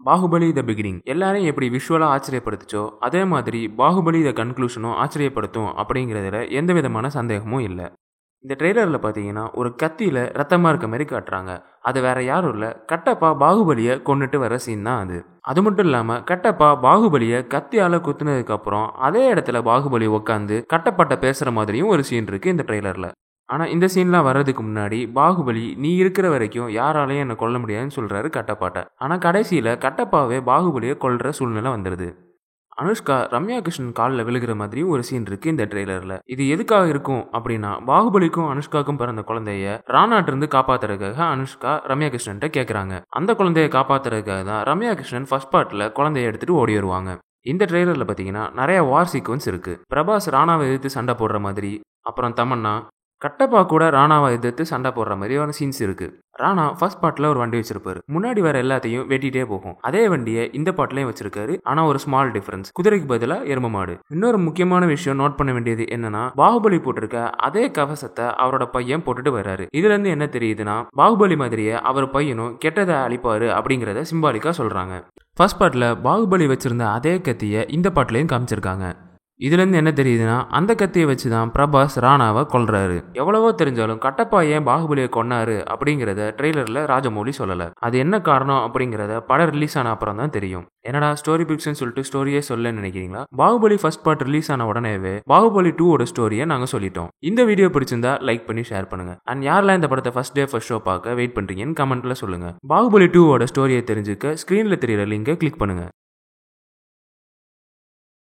Baahubali the beginning எல்லாரையும் எப்படி விஷுவலாக ஆச்சரியப்படுத்துச்சோ அதே மாதிரி பாகுபலி த கன்க்ளூஷனும் ஆச்சரியப்படுத்தும் அப்படிங்கிறதுல எந்த விதமான சந்தேகமும் இல்லை. இந்த ட்ரெய்லரில் பார்த்தீங்கன்னா ஒரு கத்தியில் ரத்தமாக இருக்க மாதிரி காட்டுறாங்க. அது வேற யாரும் இல்லை, கட்டப்பா பாகுபலியை கொண்டுட்டு வர சீன் தான் அது. அது மட்டும் இல்லாமல் கட்டப்பா பாகுபலியை கத்தியால் குத்துனதுக்கப்புறம் அதே இடத்துல பாகுபலி உட்காந்து கட்டப்பாட்ட பேசுகிற மாதிரியும் ஒரு சீன் இருக்குது இந்த ட்ரெய்லரில். ஆனால் இந்த சீன்லாம் வர்றதுக்கு முன்னாடி பாகுபலி நீ இருக்கிற வரைக்கும் யாராலையும் என்னை கொல்ல முடியாதுன்னு சொல்கிறாரு கட்டப்பாட்ட. ஆனால் கடைசியில் கட்டப்பாவே பாகுபலியை கொல்ற சூழ்நிலை வந்துடுது. அனுஷ்கா ரம்யா கிருஷ்ணன் காலில் விழுகிற மாதிரி ஒரு சீன் இருக்குது இந்த ட்ரெய்லரில். இது எதுக்காக இருக்கும் அப்படின்னா பாகுபலிக்கும் அனுஷ்காவுக்கும் பிறந்த குழந்தைய ராணாட்டிருந்து காப்பாற்றுறதுக்காக அனுஷ்கா ரம்யா கிருஷ்ணன்ட்ட கேட்குறாங்க. அந்த குழந்தைய காப்பாற்றுறதுக்காக தான் ரம்யா கிருஷ்ணன் ஃபர்ஸ்ட் பார்ட்டில் குழந்தைய எடுத்துகிட்டு ஓடி வருவாங்க. இந்த ட்ரெய்லரில் பார்த்தீங்கன்னா நிறைய வார் சீக்வன்ஸ் இருக்குது. பிரபாஸ் ராணாவை எதிர்த்து சண்டை போடுற மாதிரி, அப்புறம் தமன்னா கட்டப்பா கூட ராணாவை எதிர்த்து சண்டை போடுற மாதிரியான சீன்ஸ் இருக்கு. ராணா ஃபர்ஸ்ட் பார்ட்ல ஒரு வண்டி வச்சிருப்பாரு, முன்னாடி வர எல்லாத்தையும் வெட்டிட்டே போகும். அதே வண்டியை இந்த பார்ட்லயும் வச்சிருக்காரு. ஆனா ஒரு ஸ்மால் டிஃபரன்ஸ், குதிரைக்கு பதிலாக எரும மாடு. இன்னொரு முக்கியமான விஷயம் நோட் பண்ண வேண்டியது என்னன்னா பாகுபலி போட்டிருக்க அதே கவசத்தை அவரோட பையன் போட்டுட்டு வர்றாரு. இதுல இருந்து என்ன தெரியுதுன்னா பாகுபலி மாதிரியே அவர் பையனும் கெட்டதை அழிப்பாரு அப்படிங்கறத சிம்பாலிக்கா சொல்றாங்க. ஃபர்ஸ்ட் பார்ட்ல பாகுபலி வச்சிருந்த அதே கத்தியை இந்த பார்ட்லயும் காமிச்சிருக்காங்க. இதுலேருந்து என்ன தெரியுதுன்னா அந்த கத்தியை வச்சு தான் பிரபாஸ் ராணாவை கொல்றாரு. எவ்வளவோ தெரிஞ்சாலும் கட்டப்பா ஏன் பாகுபலியை கொன்னாரு அப்படிங்கிறத ட்ரெய்லரில் ராஜமௌலி சொல்லலை. அது என்ன காரணம் அப்படிங்கிறத படம் ரிலீஸ் ஆன அப்புறம் தான் தெரியும். என்னடா ஸ்டோரி பிக்ஸ்ன்னு சொல்லிட்டு ஸ்டோரியே சொல்லன்னு நினைக்கிறீங்களா? பாகுபலி ஃபர்ஸ்ட் பார்ட் ரிலீஸ் ஆன உடனேவே பாகுபலி 2ஓட ஸ்டோரியை நாங்கள் சொல்லிட்டோம். இந்த வீடியோ பிடிச்சிருந்தா லைக் பண்ணி ஷேர் பண்ணுங்க. அண்ட் யாரெல்லாம் இந்த படத்தை ஃபர்ஸ்ட் டே ஃபர்ஸ்ட் ஷோ பார்க்க வெயிட் பண்றீங்கன்னு கமெண்ட்ல சொல்லுங்க. பாகுபலி 2ஓட ஸ்டோரியை தெரிஞ்சுக்க ஸ்கிரீன்ல தெரியற லிங்கை கிளிக் பண்ணுங்க.